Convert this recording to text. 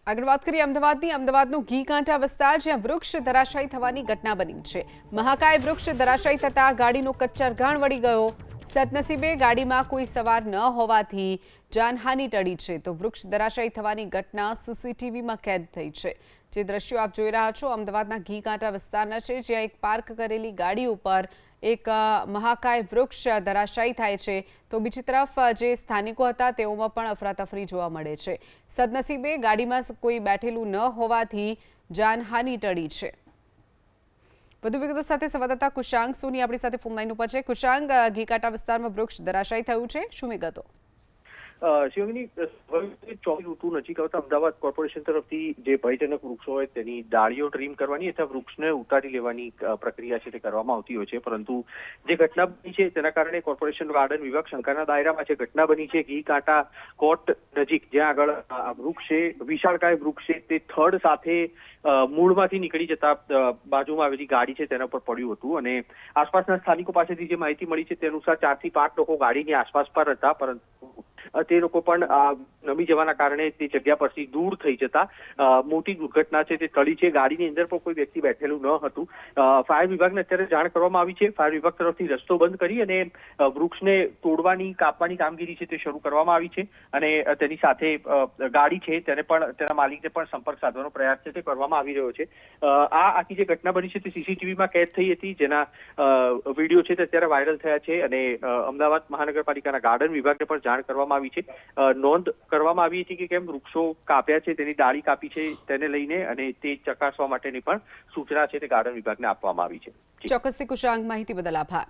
આગળ વાત કરીએ અમદાવાદનો ઘીકાંઠા વિસ્તાર જ્યાં વૃક્ષ ધરાશાયી થવાની ઘટના બની છે। મહાકાય વૃક્ષ ધરાશાયી થતા ગાડીનો કચ્ચરઘાણ વળી ગયો। સદનસીબે ગાડીમાં કોઈ સવાર ન હોવાથી જાનહાનિ ટળી છે તો વૃક્ષ ધરાશાયી થવાની ઘટના સીસીટીવીમાં કેદ થઈ છે। જે દ્રશ્યો આપ જોઈ રહ્યા છો અમદાવાદના ઘીકાંઠા વિસ્તારના છે જ્યાં એક પાર્ક કરેલી ગાડી ઉપર એક મહાકાય વૃક્ષ ધરાશાયી થાય છે તો બીજી તરફ જે સ્થાનિકો હતા તેઓમાં પણ અફરાતફરી જોવા મળે છે। સદનસીબે ગાડીમાં કોઈ બેઠેલું ન હોવાથી જાનહાનિ ટળી છે। વધુ વિગતો સાથે સંવાદદાતા કુશાંગ સોની આપણી સાથે ફોન લાઈન ઉપર છે। કુશાંગ, ઘીકાંઠા વિસ્તારમાં વૃક્ષ ધરાશાયી થયું છે, શું વિગતો? શિવની ચોમાસી ઋતુ નજીક આવતા અમદાવાદ કોર્પોરેશન તરફથી જે ભયજનક વૃક્ષો હોય તેની ડાળીઓ ટ્રીમ કરવાની અથવા વૃક્ષને ઉતારી લેવાની પ્રક્રિયા છે તે કરવામાં આવતી હોય છે, પરંતુ જે ઘટના બની છે તેના કારણે કોર્પોરેશન ગાર્ડન વિભાગ શંકાના દાયરામાં છે। ઘટના બની છે ઘીકાંઠા કોર્ટ નજીક, જ્યાં આગળ આ વૃક્ષ છે, વિશાળકાય વૃક્ષ છે, તે થડ સાથે મૂળમાંથી નીકળી જતા બાજુમાં આવેલી ગાડી છે તેના પર પડ્યું હતું અને આસપાસના સ્થાનિકો પાસેથી જે માહિતી મળી છે તે અનુસાર 4 થી 5 લોકો ગાડીની આસપાસ પર હતા, પરંતુ તે લોકો પણ નમી જવાના કારણે તે જગ્યા પરથી દૂર થઈ જતા મોટી દુર્ઘટના છે તે ટળી છે। ગાડીની અંદર પણ કોઈ વ્યક્તિ બેઠેલું ન હતું। ફાયર વિભાગને અત્યારે જાણ કરવામાં આવી છે। ફાયર વિભાગ તરફથી રસ્તો બંધ કરી અને વૃક્ષને તોડવાની કાપવાની કામગીરી છે તે શરૂ કરવામાં આવી છે અને તેની સાથે ગાડી છે તેને પણ તેના માલિકને પણ સંપર્ક સાધવાનો પ્રયાસ છે તે કરવામાં આવી રહ્યો છે। આ આખી જે ઘટના બની છે તે સીસીટીવીમાં કેદ થઈ હતી, જેના વિડીયો છે તે અત્યારે વાયરલ થયા છે અને અમદાવાદ મહાનગરપાલિકાના ગાર્ડન વિભાગને પણ જાણ કરવામાં આવી છે। નોંધ કરવામાં આવી હતી કે કેમ વૃક્ષો કાપ્યા છે, તેની ડાળી કાપી છે તેને લઈને અને તે ચકાસવા માટેની પણ સૂચના છે તે ગાર્ડન વિભાગને આપવામાં આવી છે। ચોક્કસથી કુશાંગ, માહિતી બદલ આભાર।